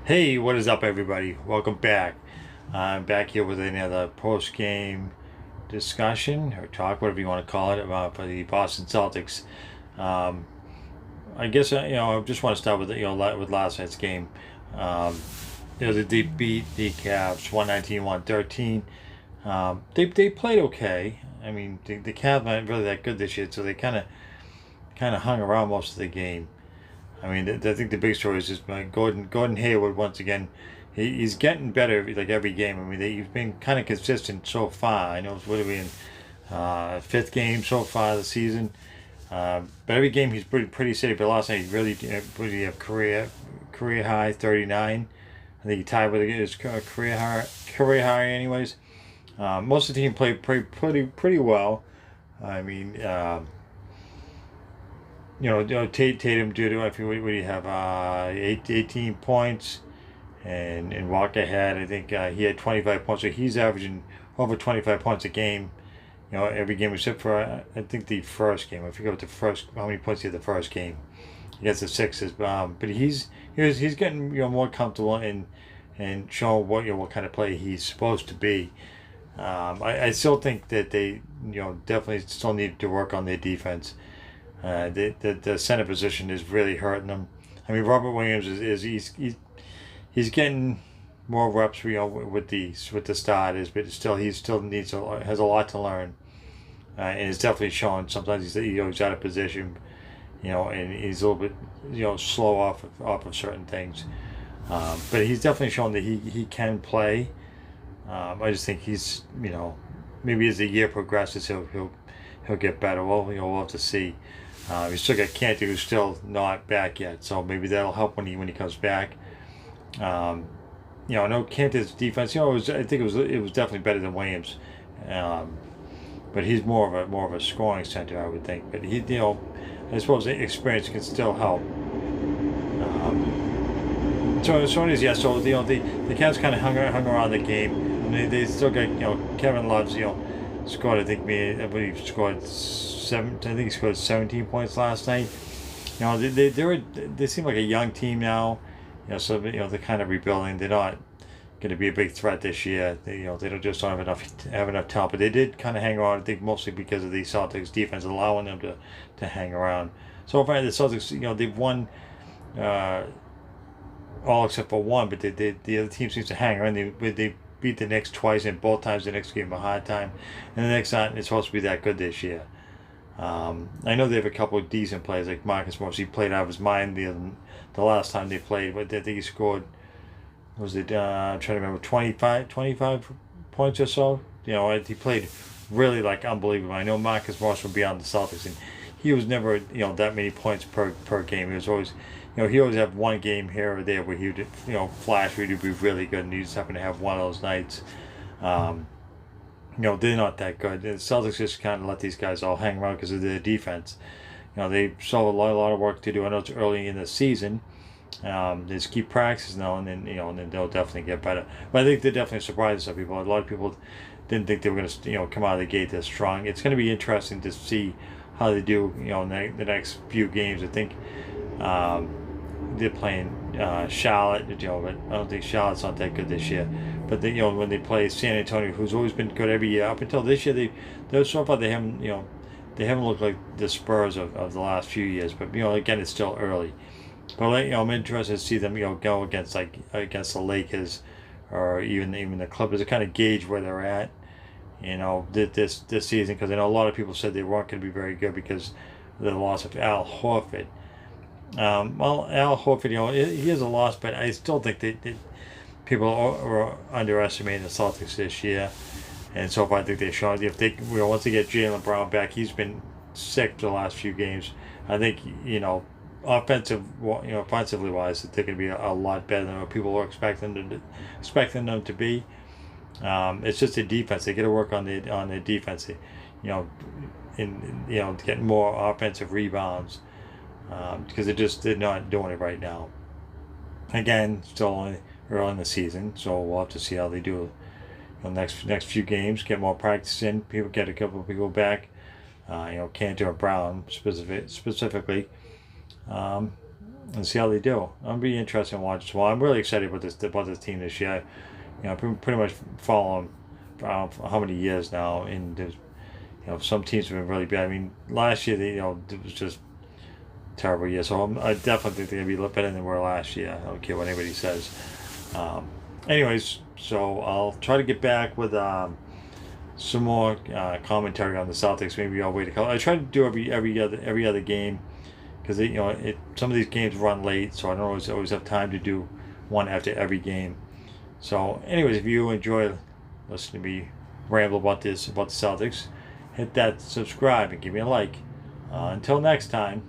Hey, what is up, everybody? Welcome back. I'm back here with another post-game discussion or talk, whatever you want to call it, about for the Boston Celtics. Um, I guess I just want to start with with last night's game. Um, they beat the Cavs 119-113. They played okay. I mean, the Cavs aren't really that good this year, so they kind of hung around most of the game. I mean, I think the big story is just Gordon Hayward once again. He's getting better like every game. I mean, he's been kind of consistent so far. I know it's what are we in fifth game so far this season. But every game he's pretty steady. But last night he really he have career high 39. I think he tied with his career high anyways. Most of the team played pretty well. I mean. Tatum did what do you have? 18 points, and Walker had I think he had 25 points. So he's averaging over 25 points a game. Every game except for I think the first game. I forget what the first how many points he had the first game against the Sixers. But he's getting more comfortable and showing what kind of player he's supposed to be. I still think that they definitely still need to work on their defense. The center position is really hurting them. I mean, Robert Williams is he's getting more reps, with the starters, but still he still has a lot to learn, and it's definitely showing. Sometimes he's out of position, and he's a little bit slow off of certain things, but he's definitely shown that he can play. I just think he's maybe as the year progresses he'll get better. Well, we'll have to see. We still got Canty, who's still not back yet, so maybe that'll help when he comes back. I know Canty's defense. I think it was definitely better than Williams, um, but he's more of a scoring center, I would think. But I suppose the experience can still help. So it is, yeah. So the Cavs kind of hung around the game. And they still got Kevin Love's scored. I believe scored seven. I think he scored 17 points last night. They seem like a young team now. So they're kind of rebuilding. They're not going to be a big threat this year. They don't just don't have enough talent. But they did kind of hang around. I think mostly because of the Celtics defense allowing them to hang around. So far the Celtics they've won. All except for one, but the other team seems to hang around. They beat the Knicks twice, and both times the Knicks gave them a hard time. And the Knicks aren't supposed to be that good this year. I know they have a couple of decent players like Marcus Morris. He played out of his mind the last time they played, but I think he scored. Was it? I'm trying to remember 25 points or so. He played really like unbelievable. I know Marcus Morris would be on the Celtics, and he was never that many points per game. He was always he always have one game here or there where he would flash, where he'd be really good, and he just happened to have one of those nights. Um, they're not that good. The Celtics just kind of let these guys all hang around because of their defense. They still have a lot of work to do. I know it's early in the season. They just keep practicing now, and then they'll definitely get better. But I think they definitely surprised some people. A lot of people didn't think they were going to come out of the gate this strong. It's going to be interesting to see how they do in the next few games. I think they're playing Charlotte, but I don't think Charlotte's not that good this year. But when they play San Antonio, who's always been good every year up until this year, they so far they haven't looked like the Spurs of the last few years. But again, it's still early. But I'm interested to see them go against the Lakers or even the Clippers to kind of gauge where they're at. This season, because I know a lot of people said they weren't going to be very good because of the loss of Al Horford. Well, Al Horford, he is a loss, but I still think that people are underestimating the Celtics this year. And so far, I think they've shown if they once they get Jaylen Brown back, he's been sick for the last few games. I think offensively wise, that they're going to be a lot better than what people were expecting them to be. It's just the defense. They got to work on the defense. Getting more offensive rebounds because they're not doing it right now. Again, still only early in the season, so we'll have to see how they do. Next few games, get more practice in. People get a couple of people back. Cantor and Brown specifically. and see how they do. I'm be interested in watching. Well, I'm really excited about this team this year. Pretty much following for how many years now, and there's some teams have been really bad. I mean, last year it was just terrible year. So I definitely think they're gonna be a little better than they were last year. I don't care what anybody says. Um, anyways, so I'll try to get back with some more commentary on the Celtics. Maybe I'll wait a couple. I try to do every other game because some of these games run late, so I don't always have time to do one after every game. So, anyways, if you enjoy listening to me ramble about the Celtics, hit that subscribe and give me a like. Until next time.